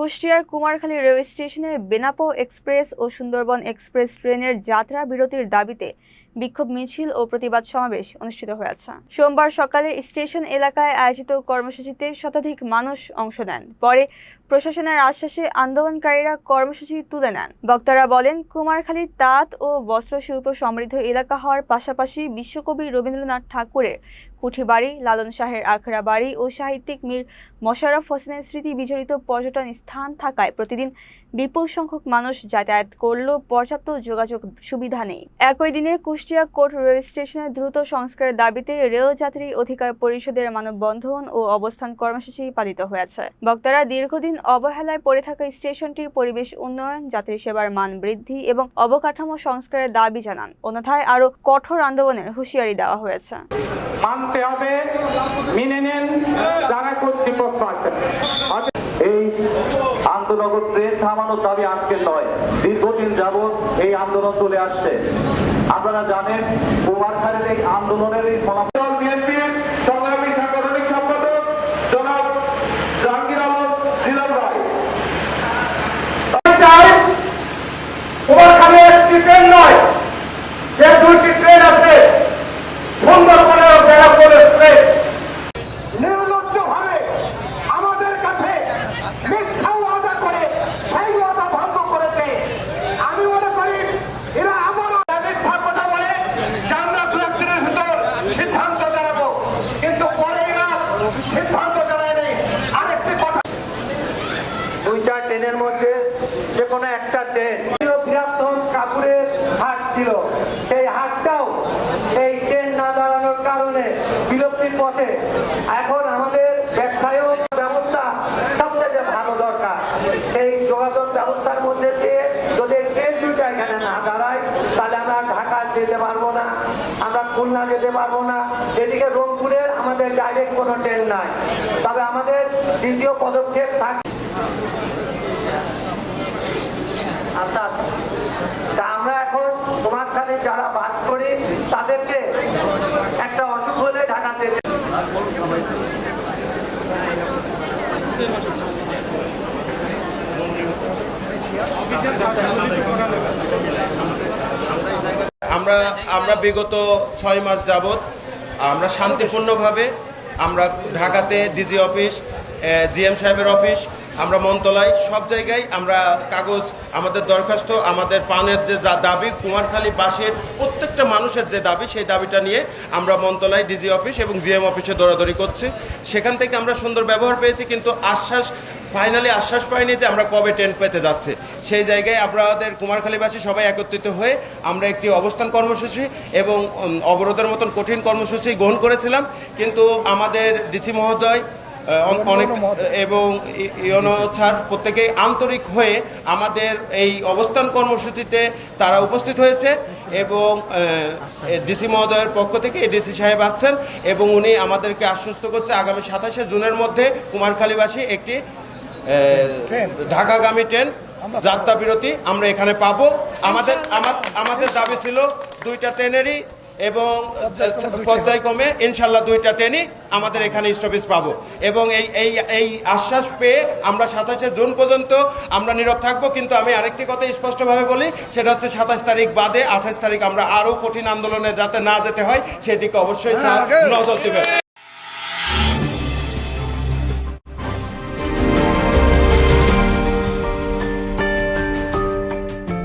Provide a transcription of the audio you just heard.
কুষ্টিয়ার কুমারখালী রেলওয়ে স্টেশনে বেনাপোল এক্সপ্রেস ও সুন্দরবন এক্সপ্রেস ট্রেনের যাত্রা বিরতির দাবিতে বিক্ষোভ মিছিল ও প্রতিবাদ সমাবেশ অনুষ্ঠিত হয়েছে। সোমবার সকালে স্টেশন এলাকায় আয়োজিত কর্মসূচিতে শতাধিক মানুষ অংশ নেন। পরে প্রশাসনের আশ্বাসে আন্দোলনকারীরা কর্মসূচি তুলে নেন। বক্তারা বলেন, কুমারখালী তাঁত ও বস্ত্রশিল্প সমৃদ্ধ এলাকা হওয়ার পাশাপাশি বিশ্বকবি রবীন্দ্রনাথ ঠাকুরের কুঠি বাড়ি, লালন শাহের আখড়া বাড়ি ও সাহিত্যিক মীর মোশাররফ হোসেনের স্মৃতি বিজড়িত পর্যটন স্থান থাকায় প্রতিদিন বিপুল সংখ্যক মানুষ যাতায়াত করলেও পর্যাপ্ত যোগাযোগ সুবিধা নেই। একই দিনে কুষ্টিয়া কোর্ট রেল স্টেশনের দ্রুত সংস্কারের দাবিতে রেলযাত্রী অধিকার পরিষদের মানববন্ধন ও অবস্থান কর্মসূচি পালিত হয়েছে। বক্তারা দীর্ঘদিন অবহেলায় পড়ে থাকা স্টেশনটির পরিবেশ উন্নয়ন, যাত্রী সেবার মান বৃদ্ধি এবং অবকাঠামো সংস্কারের দাবি জানান। অন্যথায় আরও কঠোর আন্দোলনের হুঁশিয়ারি দেওয়া হয়েছে। মানতে হবে, মেনে নেন যারা কর্তৃপক্ষ আছেন। এই আন্তনগর ট্রেন থামানোর দাবি আজকে নয়, দীর্ঘদিন যাবৎ এই আন্দোলন চলে আসছে। আপনারা জানেন কুমারখালীর এই আন্দোলনের এই ফলাফল বিএনপির সংগ্রামী সাংগঠনিক সম্পাদক জনাব জাহাঙ্গীর আলম জিলাম রায় কুমারখালী একটি ট্রেন নয়, যে দুইটি ট্রেন আছে, সুন্দরবনে ও বেনাপোল এক্সপ্রেস। নির্লজ্জভাবে আমাদের কাছে মিথ্যা ওয়াদা করে সেই ওয়াদা ভঙ্গ করেছে। আমি মনে করি এরা আবারও মিথ্যা কথা বলে আমরা দু একদিনের ভিতর সিদ্ধান্ত জানাবো, কিন্তু পরে এরা সিদ্ধান্ত জানায়নি। আরেকটি কথা, দুইটা ট্রেনের মধ্যে যে কোনো একটা ট্রেন বৃহত্তম কাপড়ের হাট ছিল, সেই হাটটাও সেই ট্রেন না দাঁড়ানোর কারণে বিলুপ্তির পথে। এখন আমাদের ব্যবসায় ব্যবস্থা সবচেয়ে ভালো দরকার। সেই যোগাযোগ ব্যবস্থার মধ্যে দিয়ে যদি ট্রেন দুইটা এখানে না দাঁড়ায়, তাহলে আমরা ঢাকা যেতে পারবো না, আমরা খুলনা যেতে পারবো না। এদিকে রংপুরের আমাদের ডাইরেক্ট কোনো ট্রেন নাই। তবে আমাদের দ্বিতীয় পদক্ষেপ থাকে, আমরা এখন কুমারখালী যারা বাস করি তাদেরকে একটা অসুখ হলে ঢাকাতে আমরা বিগত 6 মাস যাবৎ আমরা শান্তিপূর্ণভাবে আমরা ঢাকাতে ডিজি অফিস, জিএম সাহেবের অফিস, আমরা মন্ত্রণালয় সব জায়গায় আমরা কাগজ, আমাদের দরখাস্ত, আমাদের পানের যে দাবি, কুমারখালীবাসীর প্রত্যেকটা মানুষের যে দাবি, সেই দাবিটা নিয়ে আমরা মন্ত্রণালয়, ডিজি অফিস এবং জিএম অফিসে দৌড়াদৌড়ি করছি। সেখান থেকে আমরা সুন্দর ব্যবহার পেয়েছি, কিন্তু ফাইনালি আশ্বাস পাইনি যে আমরা কবে ট্রেন পেতে যাচ্ছে। সেই জায়গায় আমাদের কুমারখালীবাসী সবাই একত্রিত হয়ে আমরা একটি অবস্থান কর্মসূচি এবং অবরোধের মতন কঠিন কর্মসূচি গ্রহণ করেছিলাম। কিন্তু আমাদের ডিসি মহোদয় অনেক এবং ইউনো স্যার প্রত্যেকেই আন্তরিক হয়ে আমাদের এই অবস্থান কর্মসূচিতে তারা উপস্থিত হয়েছে এবং ডিসি মহোদয়ের পক্ষ থেকে ডিসি সাহেব আসছেন এবং উনি আমাদেরকে আশ্বস্ত করছে আগামী 27শে জুনের মধ্যে কুমারখালীবাসী একটি ঢাকাগামী ট্রেন যাত্রা বিরতি আমরা এখানে পাবো। আমাদের দাবি ছিল দুইটা ট্রেনেরই এবং পর্যায়ক্রমে ইনশাল্লাহ দুইটা ট্রেনই আমাদের এখানে স্টপেজ পাবো এবং এই আশ্বাস পেয়ে আমরা 27শে জুন পর্যন্ত আমরা নীরব থাকবো। কিন্তু আমি আরেকটি কথা স্পষ্টভাবে বলি, সেটা হচ্ছে 27 তারিখ বাদে 28 তারিখ আমরা আরও কঠিন আন্দোলনে যাতে না যেতে হয় সেদিকে অবশ্যই নজর দেবেন।